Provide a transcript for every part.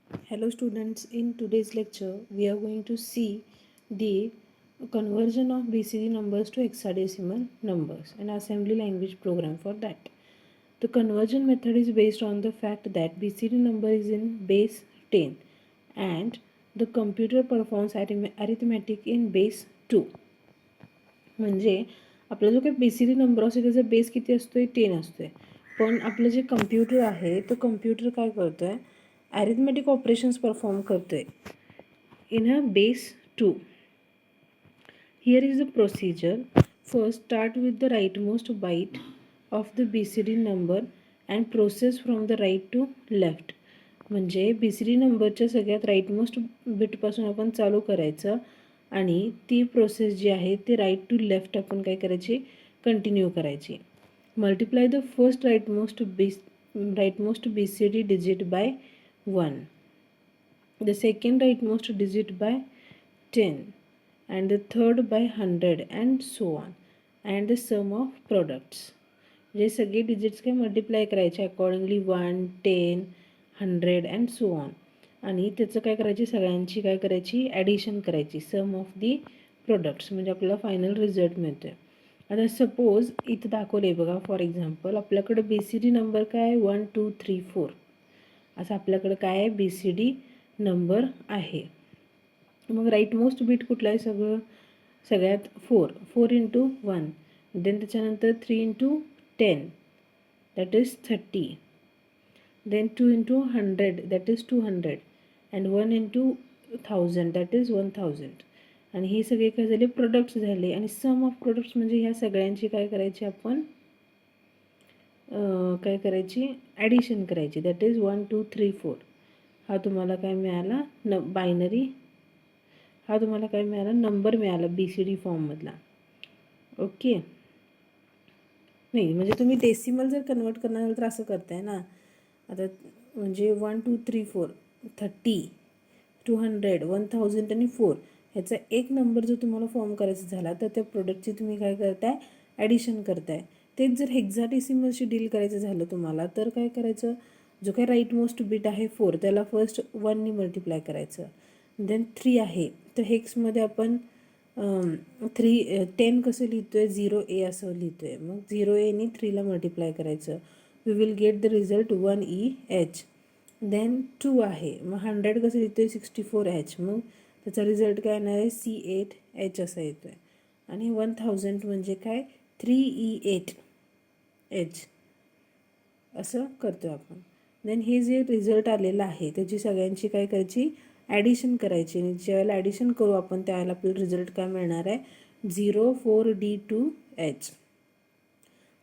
Hello students, in today's lecture we are going to see the conversion of BCD numbers to hexadecimal numbers and assembly language program for that. The conversion method is based on the fact that BCD number is in base 10 and the computer performs arithmetic in base 2. म्हणजे आपला जो काही BCD number असतो त्याचा base किती असतोय 10 असतोय, पण आपलं जे कम्प्युटर आहे तो कम्प्युटर काय करतोय arithmetic operations perform करतोय in a base 2. Here is the procedure. First start with the rightmost byte of the BCD number and process from the right to left. म्हणजे BCD नंबरच्या सगळ्यात राईटमोस्ट बिटपासून आपण चालू करायचं आणि ती प्रोसेस जी आहे ती राईट टू लेफ्ट आपण काय करायची कंटिन्यू करायची. Multiply the first rightmost BCD digit by 1, the second rightmost digit by 10 and the third by 100 and so on, and the sum of products. जे सगळे डिजिट्स काय मल्टिप्लाय करायचे अकॉर्डिंगली 1, 10, 100 अँड सो ऑन, आणि त्याचं काय करायची सगळ्यांची काय करायची ॲडिशन करायची सम ऑफ दी प्रोडक्ट्स, म्हणजे आपल्याला फायनल रिझल्ट मिळतोय. आता सपोज इथं दाखवले बघा, फॉर एक्झाम्पल आपल्याकडे BCD नंबर काय 1 2 3 4 असं आपल्याकडे काय आहे BCD नंबर आहे. मग राईटमोस्ट बीट कुठला आहे सगळ्यात 4 इंटू 1, देन त्याच्यानंतर 3 into 10 that is 30, then 2 into 100 that is 200 and 1 into 1000 that is 1000. आणि हे सगळे काय झाले प्रोडक्ट्स झाले, आणि सम ऑफ प्रोडक्ट्स म्हणजे ह्या सगळ्यांची काय करायची आपण काय करायची ॲडिशन करायची, दॅट इज 1 2 3 4. हा तुम्हाला काय मिळाला बायनरी, हा तुम्हाला काय मिळाला नंबर मिळाला BCD फॉर्ममधला. ओके, नाही म्हणजे तुम्ही डेसिमल जर कन्वर्ट करणार असाल तर असं करताय ना. आता म्हणजे 1 2 3 4 30 200 1000 आणि 4 ह्याचा एक नंबर जर तुम्हाला फॉर्म करायचा झाला तर त्या प्रोडक्टची तुम्ही काय करताय ॲडिशन करताय. तेच जर हेक्साडेसिमलशी डील करायचं झालं तुम्हाला तर काय करायचं, जो काही राईटमोस्ट बीट आहे 4 त्याला फर्स्ट 1नी मल्टिप्लाय करायचं, देन 3 आहे तर हेक्समध्ये आपण 10 कसं लिहितो आहे 0A असं लिहितो आहे, मग 0Aनी 3ला मल्टिप्लाय करायचं, we will get the result 1EH. Then 2 आहे, मग 100 कसं लिहितो आहे 64H, मग त्याचा रिझल्ट काय येणार आहे C8H असा येतो आहे. आणि 1000 म्हणजे काय 3E8H असं करतो आपण. देन हे जे रिझल्ट आलेलं आहे त्याची सगळ्यांची काय करायची ॲडिशन करायची, आणि ज्यावेळेला ॲडिशन करू आपण त्यावेळेला आपल्याला रिझल्ट काय मिळणार आहे 04D2H.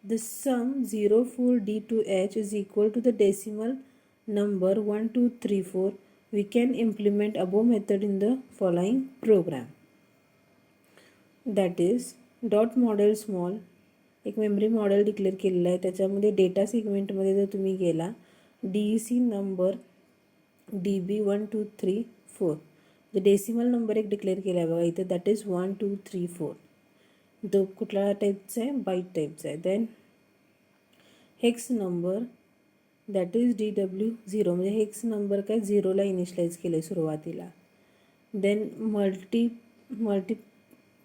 The sum 04D2H is equal to the decimal number 1 2 3 4. We can implement above method in the following program. That is dot model small, एक मेमरी मॉडेल डिक्लेअर केलेलं आहे, त्याच्यामध्ये डेटा सेगमेंटमध्ये जर तुम्ही गेला DEC number DB 1 2 3 4, the decimal number एक declare केला आहे बघा इथं, दॅट इज 1 2 3 4. तो कुठला टाईपचा आहे बाईट टाईपचा आहे. Then hex number that is DW0, म्हणजे हेक्स नंबर काय 0ला इनिशलाइज केलं आहे सुरुवातीला. Then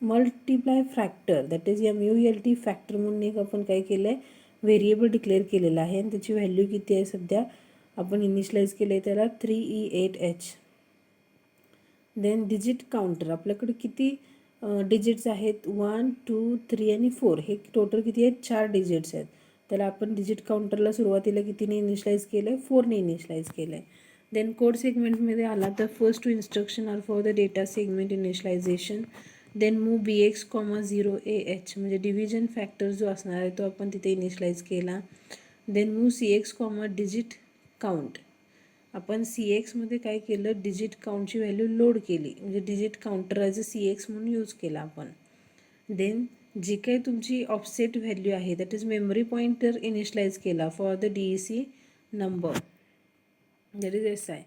multiply factor that is MULT factor म्हणून एक आपण काय केलं आहे व्हेरिएबल डिक्लेअर केलेलं आहे, आणि त्याची व्हॅल्यू किती आहे सध्या आपण इनिशलाइज केलं आहे त्याला 3E8H. देन डिजिट काउंटर आपल्याकडे किती डिजिट्स आहेत 1 2 3 आणि 4, हे टोटल किती आहेत 4 डिजिट्स आहेत. त्याला आपण डिजिट काउंटरला सुरुवातीला कितीने इनिशलाइज केलं आहे 4ने इनिशलाइज केलं आहे. देन कोड सेगमेंटमध्ये आला तर first two instruction are for the data segment initialization. Then move BX, 0AH म्हणजे डिव्हिजन फॅक्टर जो असणार आहे तो आपण तिथे इनिशलाइज केला. Then move CX, digit count, आपण CXमध्ये काय केलं डिजिट काउंटची व्हॅल्यू लोड केली, म्हणजे digit counter as a CX म्हणून यूज केला आपण. देन जी काही तुमची ऑफसेट व्हॅल्यू आहे that is memory pointer initialize केला for the DEC number that is SI.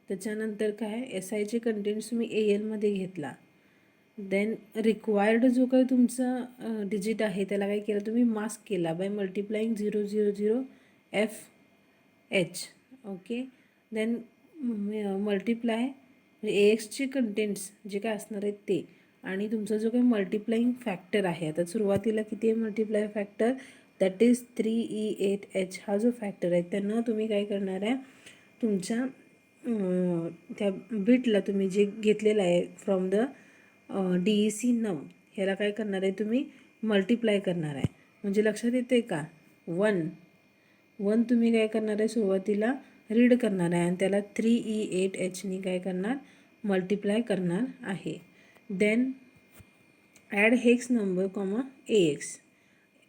त्याच्यानंतर काय SIचे कंटेंट्स तुम्ही ALमध्ये घेतला. देन रिक्वायर्ड जो काही तुमचा डिजिट आहे त्याला काय केलं तुम्ही मास्क केला by multiplying 000FH. Okay, then multiply म्हणजे ए एक्सचे कंटेंट्स जे काय असणार आहेत ते आणि तुमचा जो काही मल्टिप्लाईंग फॅक्टर आहे, आता सुरुवातीला किती आहे multiply factor, that is 3E8H हा जो फॅक्टर आहे त्यांना तुम्ही काय करणार आहे, तुमच्या त्या बिटला तुम्ही जे घेतलेलं आहे फ्रॉम द DEC नम ह्याला काय करणार आहे तुम्ही मल्टिप्लाय करणार आहे. म्हणजे लक्षात येते का, 1 तुम्ही काय करणार आहे सुरुवातीला रीड करणार आहे आणि त्याला 3E8Hनी काय करणार मल्टिप्लाय करणार आहे. Then add hex number comma AX,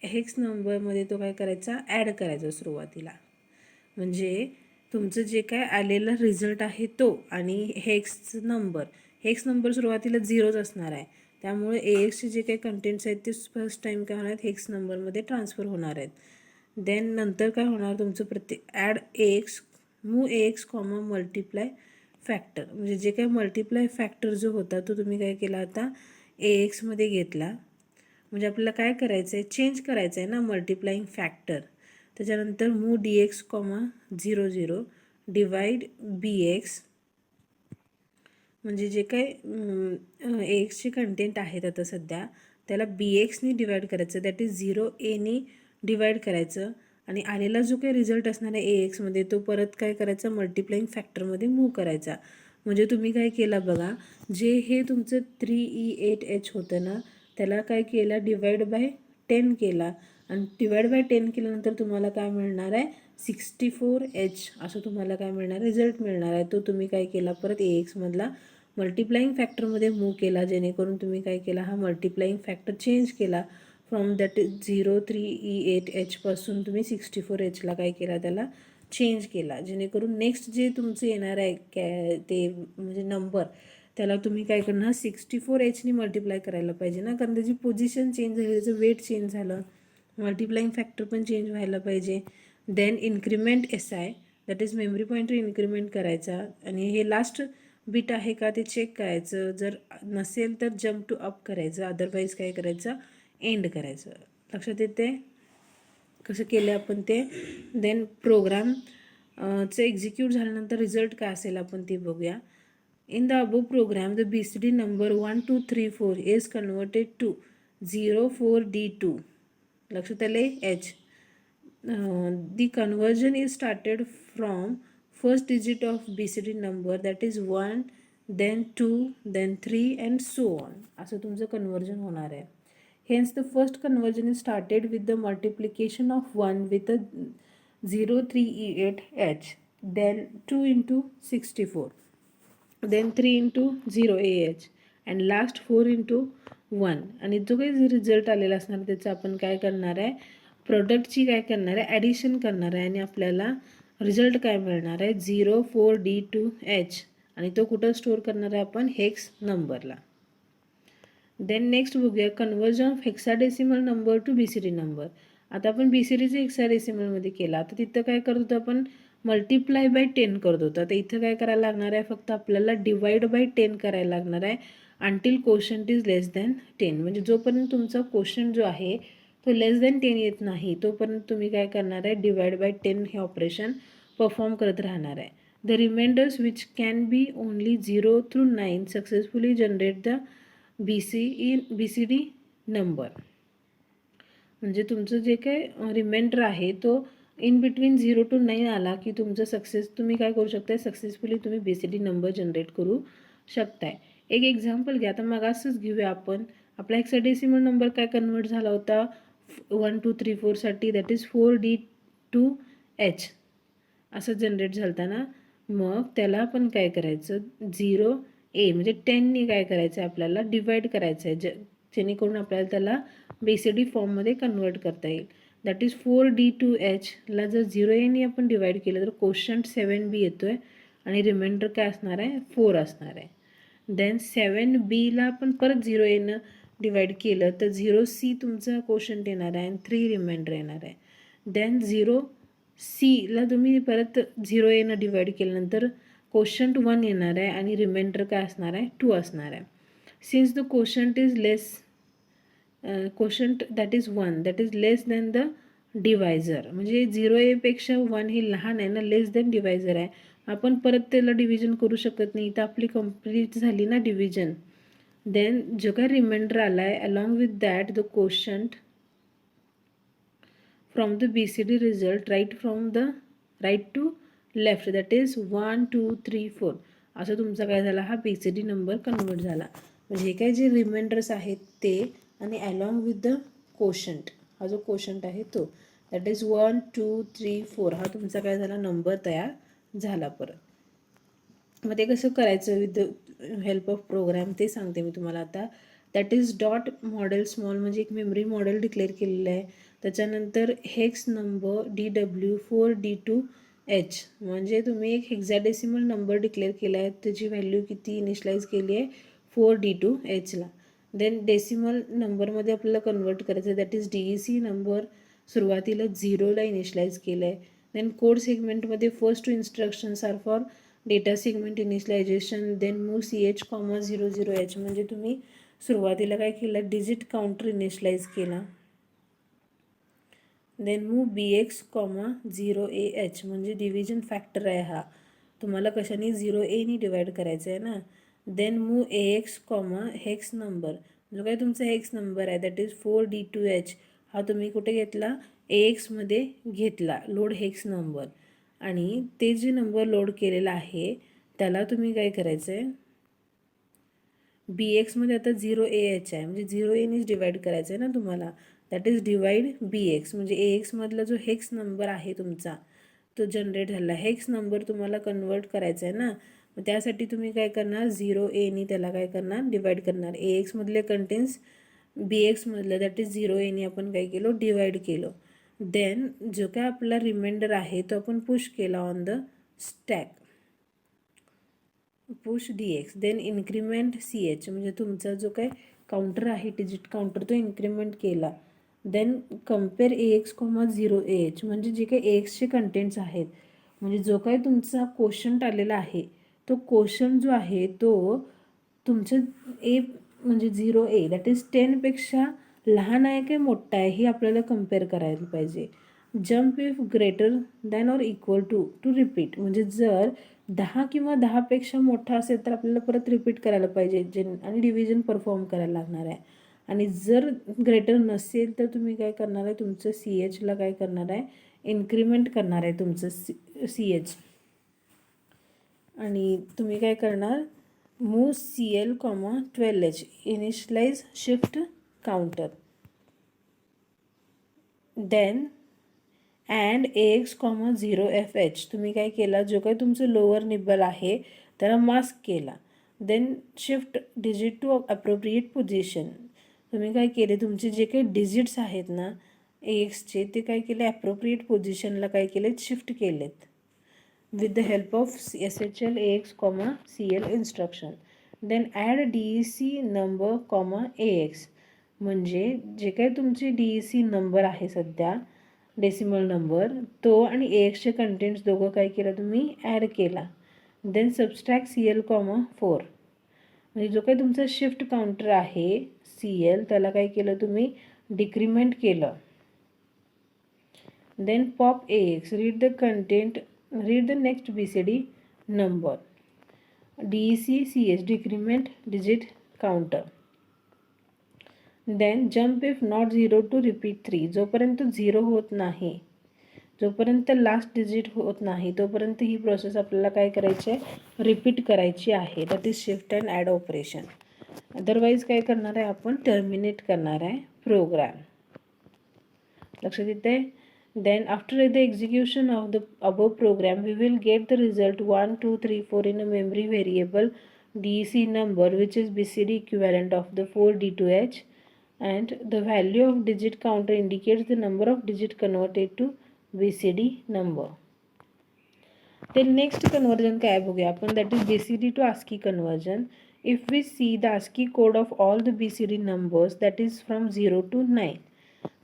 hex नंबरमध्ये तो काय करायचा ॲड करायचा सुरुवातीला. म्हणजे तुमचं जे काय आलेला रिझल्ट आहे तो आणि हेक्स नंबर सुरुवातीला 0च असणार आहे. त्यामुळे AXचे जे काही कंटेंट्स आहेत ते फर्स्ट टाईम काय होणार आहेत हेक्स नंबरमध्ये ट्रान्सफर होणार आहेत. देन नंतर काय होणार तुमचं प्रत्येक add AX move AX comma multiply factor, म्हणजे जे काही मल्टिप्लाय फॅक्टर जो होता तो तुम्ही काय केला आता AXमध्ये घेतला. म्हणजे आपल्याला काय करायचं आहे चेंज करायचं आहे ना मल्टिप्लाईंग फॅक्टर. त्याच्यानंतर move DX comma 00 divide BX, म्हणजे जे काही AXचे कंटेंट आहेत आता सध्या त्याला BXनी डिवाइड करायचं, दॅट इज 0Aनी डिवाइड करायचं आणि आलेला जो काही रिझल्ट असणार आहे AXमध्ये तो परत काय करायचा मल्टिप्लाईंग फॅक्टरमध्ये मूव करायचा. म्हणजे तुम्ही काय केला बघा, जे हे तुमचं 3E8H होतं ना त्याला काय केलं डिवाइड बाय 10 केला आणि डिवाइड बाय 10 केल्यानंतर तुम्हाला काय मिळणार आहे 64H असं तुम्हाला काय मिळणार रिझल्ट मिळणार आहे. तो तुम्ही काय केला परत AXमधला मल्टिप्लाईंग फॅक्टरमध्ये मूव केला, जेणेकरून तुम्ही काय केला हा मल्टिप्लाईंग फॅक्टर चेंज केला फ्रॉम दॅट 03E8H पासून तुम्ही 64Hला काय केला त्याला चेंज केला, जेणेकरून नेक्स्ट जे तुमचं येणार आहे ते म्हणजे नंबर त्याला तुम्ही काय करणार 64Hनी मल्टिप्लाय करायला पाहिजे ना, कारण त्याची पोझिशन चेंज झाली, त्याचं वेट चेंज झालं, मल्टिप्लाईंग फॅक्टर पण चेंज व्हायला पाहिजे. Then increment SI that is memory pointer increment करायचा आणि हे लास्ट बिट आहे का ते चेक करायचं, जर नसेल तर जम्प टू अप करायचं, अदरवाईज काय करायचं एंड करायचं. लक्षात येते कसं केलं आपण ते. देन प्रोग्राम चं एक्झिक्यूट झाल्यानंतर रिझल्ट काय असेल आपण ते बघूया. In the above program, the BCD number 1, 2, 3, 4 is converted to 0, 4, D2. लक्षात आले H. The conversion is started from first digit of BCD number, that is 1, then 2, then 3 and so on. असं तुमचं कन्वर्जन होणार आहे. Hence the first conversion is started with the multiplication of 1 with a 03E8H, then 2 into 64. then 3 into 0AH and last 4 into 1. आणि जो काही result आलेला असणार त्याचं आपण काय करणार आहे प्रोडक्टची काय करणार आहे ॲडिशन करणार आहे आणि आपल्याला रिझल्ट काय मिळणार आहे 04D2H आणि तो कुठं स्टोअर करणार आहे आपण हेक्स नंबरला. देन नेक्स्ट बघूया conversion of hexadecimal number two BCD number. आता आपण BCDचे हेक्साडेसिमलमध्ये केला तर तिथं काय करत होतो आपण मल्टिप्लाय बाय 10 करत होता, तर इथं काय करायला लागणार आहे फक्त आपल्याला डिवाइड बाय 10 करायला लागणार आहे until quotient is less than 10. म्हणजे जोपर्यंत तुमचा कोशंट जो आहे तो लेस दॅन 10 येत नाही तोपर्यंत तुम्ही काय करणार आहे डिवाइड बाय 10 हे ऑपरेशन परफॉर्म करत राहणार आहे. The remainders which can be only 0 through 9 successfully generate the BCD number. म्हणजे तुमचं जे काय रिमाइंडर आहे तो इन बिटवीन 0 to 9 आला की तुमचं तुम्ही काय करू शकताय सक्सेसफुली तुम्ही BCD नंबर जनरेट करू शकताय. एक एक्झाम्पल घ्या, आता मग असंच घेऊया आपण आपला हेक्साडेसिमल नंबर काय कन्वर्ट झाला होता 1 2 3 4 साठी दॅट इज 4D2H असं जनरेट झालं ना. मग त्याला आपण काय करायचं 0A म्हणजे 10नी काय करायचं आपल्याला डिवाइड करायचं आहे जेणेकरून आपल्याला त्याला BCD फॉर्ममध्ये कन्वर्ट करता येईल. दॅट इज 4D2Hला जर 0Aनी आपण डिवाइड केलं तर कोशंट 7B येतो आहे आणि रिमाइंडर काय असणार आहे 4 असणार आहे. देन 7Bला आपण परत 0Aनं डिवाइड केलं तर 0C तुमचं कोशंट येणार आहे आणि 3 रिमाइंडर येणार आहे. देन 0Cला तुम्ही परत 0Aनं डिवाइड केल्यानंतर कोशंट 1 येणार आहे आणि रिमाइंडर काय असणार आहे 2 असणार आहे. Since the quotient is less quotient that is 1 that is less than the divisor, म्हणजे 0A पेक्षा 1 हे लहान आहे ना लेस दॅन डिवायझर आहे आपण परत त्याला डिव्हिजन करू शकत नाही, तर आपली कंप्लीट झाली ना डिव्हिजन. देन जो काय रिमाइंडर आला आहे along with that the quotient from the BCD result right to left, that is 1 2 3 4. असं तुमचा काय झाला, हा BCD नंबर कन्वर्ट झाला. म्हणजे हे काय जे रिमाइंडर्स आहेत ते आणि अलॉंग विथ द क्वोशंट, हा जो क्वोशंट आहे तो दॅट इज 1 2 3 4, हा तुमचा काय झाला नंबर तयार झाला. मग ते कसं करायचं with the help of program ते सांगते मी तुम्हाला आता. That is dot model small, म्हणजे एक मेमरी मॉडेल डिक्लेअर केलेलं आहे. त्याच्यानंतर हेक्स नंबर DW4D2H, म्हणजे तुम्ही एक हेक्झाडेसिमल नंबर डिक्लेअर केला आहे, त्याची व्हॅल्यू किती इनिशलाइज केली आहे 4D2Hला. देन डेसिमल नंबरमध्ये आपल्याला कन्वर्ट करायचं आहे, दॅट इज DEC नंबर सुरुवातीला 0ला इनिशलाइज केलं आहे. देन कोड सेगमेंटमध्ये first two instructions are for data segment initialization. Then move CH, 00H, म्हणजे तुम्ही सुरुवातीला काय केलं डिजिट काउंटर इनिशलाइज केला. देन मूव BX, 0AH, म्हणजे डिव्हिजन फॅक्टर आहे हा, तुम्हाला कशाने 0A डिवाइड करायचं आहे ना. Then move AX, hex number, जो काही तुमचा हेक्स नंबर आहे दॅट इज 4D2H, हा तुम्ही कुठे घेतला AXमध्ये घेतला लोड हेक्स नंबर. आणि ते जे नंबर लोड केलेला आहे त्याला तुम्ही काय करायचं आहे BXमध्ये आता 0AH आहे, म्हणजे 0Aनेच डिवाइड करायचं आहे ना तुम्हाला, दॅट इज डिवाइड BX, म्हणजे AXमधला जो हेक्स नंबर आहे तुमचा तो जनरेट झाला. हेक्स नंबर तुम्हाला कन्वर्ट करायचा आहे ना, मग त्यासाठी तुम्ही काय करणार 0Aनी त्याला काय करणार डिवाइड करणार. AXमधले कंटेन्स BXमधलं दॅट इज 0Aनी आपण काय केलं डिवाइड केलं. देन जो काय आपला रिमाइंडर आहे तो आपण पुश केला on the stack, push DX. Then increment CH, म्हणजे तुमचा जो काय काउंटर आहे डिजिट काउंटर तो इन्क्रीमेंट केला. देन कम्पेअर AX, 0AH, म्हणजे जे काही AXचे कंटेंट्स आहेत, म्हणजे जो काही तुमचा क्वोशंट आलेला आहे तो क्वोशंट जो आहे तो तुमचं म्हणजे 0A दॅट इज 10पेक्षा लहान आहे काय मोठा आहे हे आपल्याला कम्पेअर करायला पाहिजे. Jump if greater than or equal to repeat, म्हणजे जर 10 किंवा 10पेक्षा मोठा असेल तर आपल्याला परत रिपीट करायला पाहिजे आणि डिव्हिजन परफॉर्म करायला लागणार आहे. आणि जर ग्रेटर नसेल तर तुम्ही काय करणार आहे तुमचं CHला काय करणार आहे इन्क्रीमेंट करणार आहे तुमचं CH. आणि तुम्ही काय करणार move CL, 12H, initialise shift counter. Then and AX, 0FH, तुम्ही काय केला जो काही तुमचं लोअर निबल आहे त्याला मास्क केला. Then shift digit to appropriate position, तुम्ही काय केले तुमचे जे काही डिजिट्स आहेत ना AXचे ते काय केले अप्रोप्रिएट पोझिशनला काय केलेत शिफ्ट केलेत with the help of SHL AX, CL instruction. Then add DEC number, AX, म्हणजे जे काही तुमचे DEC नंबर आहे सध्या डेसिमल नंबर तो आणि AXचे कंटेंट्स दोघं काय केलं तुम्ही ॲड केला. देन सबस्ट्रॅक्ट CL, 4, म्हणजे जो काही तुमचा शिफ्ट काउंटर आहे CL त्याला काय केलं तुम्ही डिक्रीमेंट केलं. Then pop AX, read the next BCD number. DEC CH, decrement digit counter. Then jump if not 0 to repeat 3, जोपर्यंत 0 होत नाही, जोपर्यंत लास्ट डिजिट होत नाही तोपर्यंत ही प्रोसेस आपल्याला काय करायची आहे रिपीट करायची आहे, that is shift and add operation. Otherwise काय करणार आहे आपण टर्मिनेट करणार आहे प्रोग्राम. लक्षात येते. Then after the execution of the above program we will get the result 1 2 3 4 in a memory variable DEC number which is BCD equivalent of the 4D2H, and the value of digit counter indicates the number of digit converted to BCD number. Then next conversion काय बघूया आपण, that is BCD to ASCII conversion. If we see the ASCII code of all the BCD numbers that is from 0 to 9,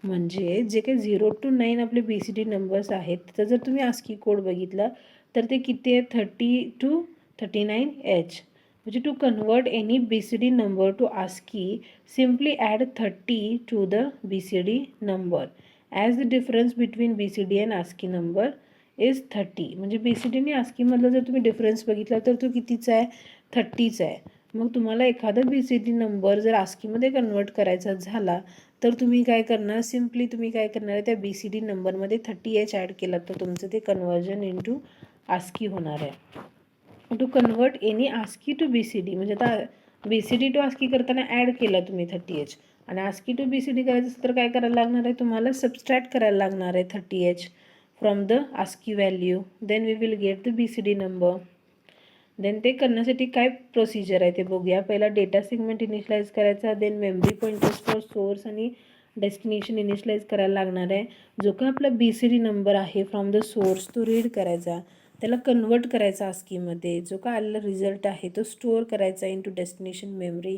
म्हणजे जे काही 0 to 9 आपले BCD numbers आहेत त्याचा जर तुम्ही ASCII कोड बघितला तर ते किती आहे 30 to 39H. म्हणजे to convert any BCD number to ASCII, simply add 30 to the BCD number, as the difference between BCD and ASCII number is 30. म्हणजे BCD आणि ASCIIमधला जर तुम्ही डिफरन्स बघितला तर तो कितीचा आहे, 30चा आहे. मग तुम्हाला एखादा BCD नंबर जर ASCIIमध्ये कन्वर्ट करायचा झाला तर तुम्ही काय करणार, सिम्पली तुम्ही काय करणार आहे, त्या BCD नंबरमध्ये 30H ॲड केला तर तुमचं ते कन्वर्जन इंटू ASCII होणार आहे. To convert any ASCII to BCD, म्हणजे आता BCD टू ASCII करताना ॲड केला तुम्ही 30H, आणि ASCII टू BCD करायचं असेल तर काय करायला लागणार आहे, तुम्हाला सबस्ट्रॅक्ट करायला लागणार आहे 30H from the ASCII value. Then we will get the BCD number. Then ते करण्यासाठी काय प्रोसिजर आहे ते बघूया. पहिला डेटा सेगमेंट इनिशियलाइज करायचा, then memory pointers for source आणि डेस्टिनेशन इनिशियलाइज करायला लागणार आहे. जो काय आपला BCD नंबर आहे फ्रॉम द सोर्स तो रीड करायचा, त्याला कन्वर्ट करायचा ASCIIमध्ये. जो काय आलेला रिझल्ट आहे तो स्टोअर करायचा इंटू डेस्टिनेशन मेमरी.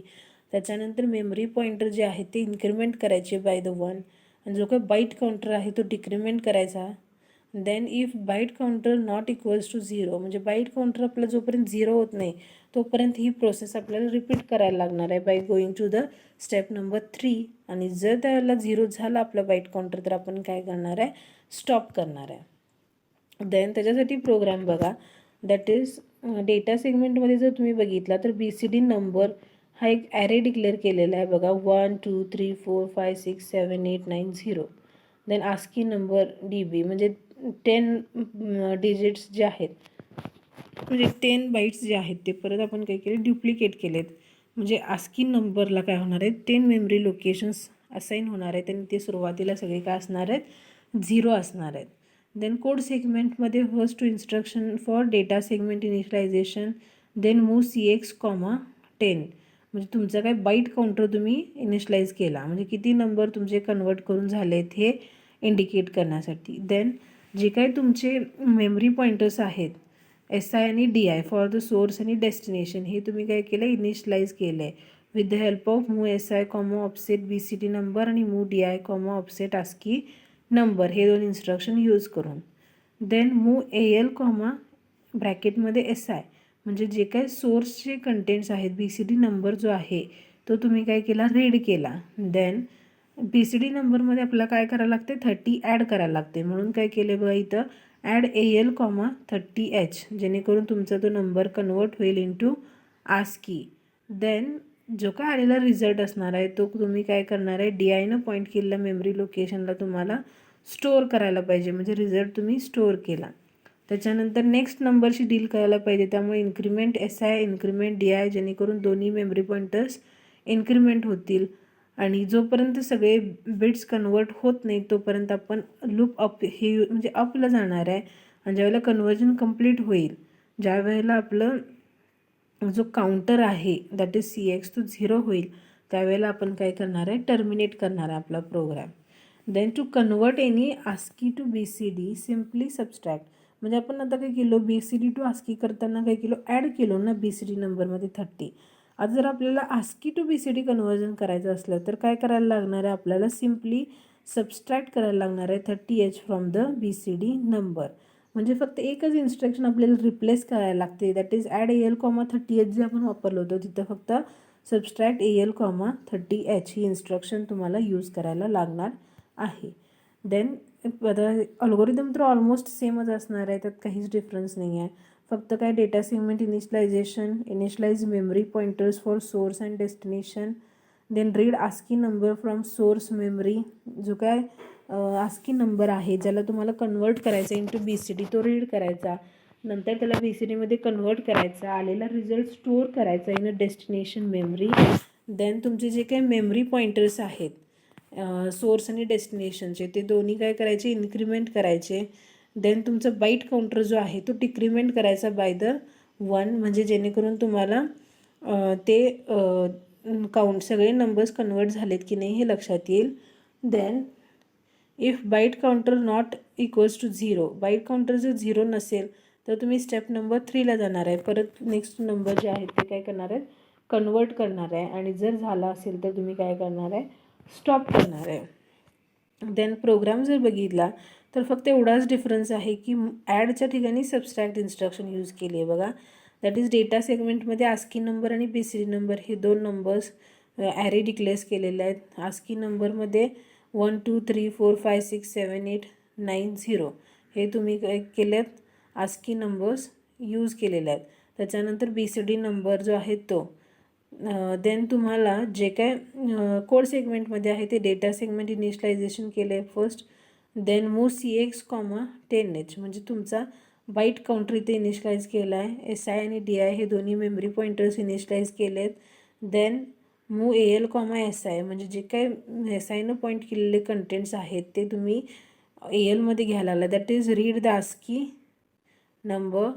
त्याच्यानंतर मेमरी पॉईंटर जे आहे ते इन्क्रीमेंट करायचे बाय द 1, आणि जो काय बाईट काउंटर आहे तो डिक्रीमेंट करायचा. Then if byte counter not equals to 0, म्हणजे बाईट काउंटर आपला जोपर्यंत 0 होत नाही तोपर्यंत ही प्रोसेस आपल्याला रिपीट करायला लागणार आहे by going to the step number 3. आणि जर त्याला 0 झाला आपला बाईट काउंटर तर आपण काय करणार आहे, स्टॉप करणार आहे. देन त्याच्यासाठी प्रोग्राम बघा, दॅट इज डेटा सेगमेंटमध्ये जर तुम्ही बघितला तर BCD नंबर हा एक ॲरे डिक्लेअर केलेला आहे बघा, 1 2 3 4 5 6 7 8 9 0. देन ASCII नंबर DB म्हणजे 10 डिजिट्स जे आहेत, म्हणजे 10 बाईट्स जे आहेत ते परत आपण काय केले, ड्युप्लिकेट केलेत. म्हणजे ASCII नंबरला काय होणार आहे, 10 मेमरी लोकेशन्स असाईन होणार आहेत आणि ते सुरुवातीला सगळे काय असणार आहेत, 0 असणार आहेत. देन कोड सेगमेंटमध्ये first two instruction for data segment initialisation, then move CX, 10. म्हणजे तुमचा काय बाईट काउंटर तुम्ही इनिशियलाइज केला, म्हणजे किती नंबर तुमचे कन्वर्ट करून झालेत हे इंडिकेट करण्यासाठी. देन जे काही तुमचे मेमरी पॉईंटर्स आहेत SI आणि DI फॉर द सोर्स आणि डेस्टिनेशन, हे तुम्ही काय केलं, इनिशियलाइज केलं आहे with the help of move SI, offset BCD number आणि move DI, offset ASCII number, हे 2 इन्स्ट्रक्शन यूज करून. देन मूव AL, ब्रॅकेटमध्ये SI, म्हणजे जे काही सोर्सचे कंटेंट्स आहेत BCD नंबर जो आहे तो तुम्ही काय केला, रीड केला. देन BCD नंबरमध्ये आपल्याला काय करायला लागते, 30 ॲड करायला लागते. म्हणून काय केले बघा इथं, ॲड AL, 30H, जेणेकरून तुमचा तो नंबर कन्वर्ट होईल इंटू ASCII. देन जो काय आलेला रिझल्ट असणार आहे तो तुम्ही काय करणार आहे, DIनं पॉईंट केलेल्या मेमरी लोकेशनला तुम्हाला स्टोअर करायला पाहिजे, म्हणजे रिझल्ट तुम्ही स्टोअर केला. त्याच्यानंतर नेक्स्ट नंबरशी डील करायला पाहिजे, त्यामुळे इन्क्रीमेंट SI, इन्क्रीमेंट DI, जेणेकरून दोन्ही मेमरी पॉईंटर्स इन्क्रीमेंट होतील. आणि जोपर्यंत सगळे बिट्स कन्वर्ट होत नाही तोपर्यंत आपण लूप अप हे म्हणजे अपला जाणार आहे. आणि ज्यावेळेला कन्वर्जन कंप्लीट होईल, ज्या वेळेला आपलं जो काउंटर आहे दॅट इज CX तो 0 होईल, त्यावेळेला आपण काय करणार आहे, टर्मिनेट करणार आहे आपला program. Then to convert any ASCII to BCD simply subtract, म्हणजे आपण आता काय केलो, BCD टू ASCII करताना काय केलो, ॲड केलो ना BCD नंबरमध्ये 30. आता जर आपल्याला ASCII टू BCD कन्वर्जन करायचं असलं तर काय करायला लागणार आहे, आपल्याला सिम्पली सबस्ट्रॅक्ट करायला लागणार आहे 30H from the BCD number. म्हणजे फक्त एकच इन्स्ट्रक्शन आपल्याला रिप्लेस करायला लागते, that is add AL, 30H जे आपण वापरलं होतं तिथं फक्त सबस्ट्रॅक्ट AL, 30H ही इन्स्ट्रक्शन तुम्हाला यूज करायला लागणार आहे. देन अल्गोरिदम तर ऑलमोस्ट सेमच असणार आहे, त्यात काहीच डिफरन्स नाही आहे. फक्त काय data segment initialization, initialize memory pointers for source and destination, then read ASCII number from source memory, जो काय ASCII नंबर आहे ज्याला तुम्हाला कन्वर्ट करायचा इंटू BCD तो रीड करायचा, नंतर त्याला BCDमध्ये कन्वर्ट करायचा, आलेला रिझल्ट स्टोअर करायचा in a destination memory. Then तुमचे जे काही मेमरी पॉईंटर्स आहेत सोर्स आणि डेस्टिनेशनचे ते दोन्ही काय करायचे, इन्क्रीमेंट करायचे. देन तुमचा बाईट काउंटर जो आहे तो डिक्रीमेंट करायचा बाय द 1, म्हणजे जेणेकरून तुम्हाला ते काउंट सगळे नंबर्स कन्वर्ट झालेत की नाही हे लक्षात येईल. Then if byte counter not equals to 0, byte counter जर 0 नसेल तर तुम्ही स्टेप नंबर 3ला जाणार आहे, परत नेक्स्ट नंबर जे आहेत ते काय करणार आहेत, कन्वर्ट करणार आहे. आणि जर झाला असेल तर तुम्ही काय करणार आहे, स्टॉप करणार आहे. देन प्रोग्राम जर बघितला तर फक्त एवढाच डिफरन्स आहे की ॲडच्या ठिकाणी सबस्ट्रॅक्ट इन्स्ट्रक्शन यूज केली आहे बघा. दॅट इज डेटा सेगमेंटमध्ये ASCII नंबर आणि BCD नंबर हे 2 नंबर्स ॲरे डिक्लेअर केलेले आहेत. ASCII नंबरमध्ये 1 2 3 4 5 6 7 8 9 0, हे तुम्ही काय केलेत, आस्की नंबर्स यूज केलेले आहेत. त्याच्यानंतर BCD नंबर जो आहे तो, देन तुम्हाला जे काय कोड सेगमेंटमध्ये आहे ते डेटा सेगमेंट इनिशियलायझेशन केलं आहे first. Then move CX, 10H म्हणजे तुमचा बाईट काउंटर इथे इनिशियलाइज केला आहे. SI आणि DI हे दोन्ही मेमरी पॉईंटर्स इनिशियलाइज केले आहेत. देन मूव AL, SI म्हणजे जे काही SIनं पॉईंट केलेले कंटेंट्स आहेत ते तुम्ही ALमध्ये घ्यायला आला, that is read the ASCII number.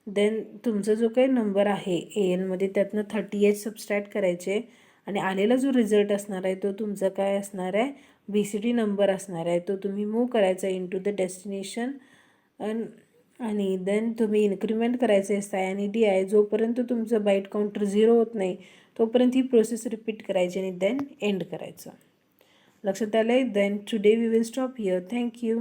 Then तुमचा जो काही नंबर आहे ALमध्ये त्यातनं 30H सबस्ट्रॅक्ट करायचे आणि आलेला जो रिझल्ट असणार आहे तो तुमचा काय असणार आहे, BCD नंबर असणार आहे. तो तुम्ही मूव करायचा इन टू द डेस्टिनेशन आणि देन तुम्ही इन्क्रीमेंट करायचं SI आणि DI. जोपर्यंत तुमचं बाईट काउंटर 0 होत नाही तोपर्यंत ही प्रोसेस रिपीट करायची आणि देन एंड करायचं. लक्षात आलं आहे? Then today we will stop here. Thank you.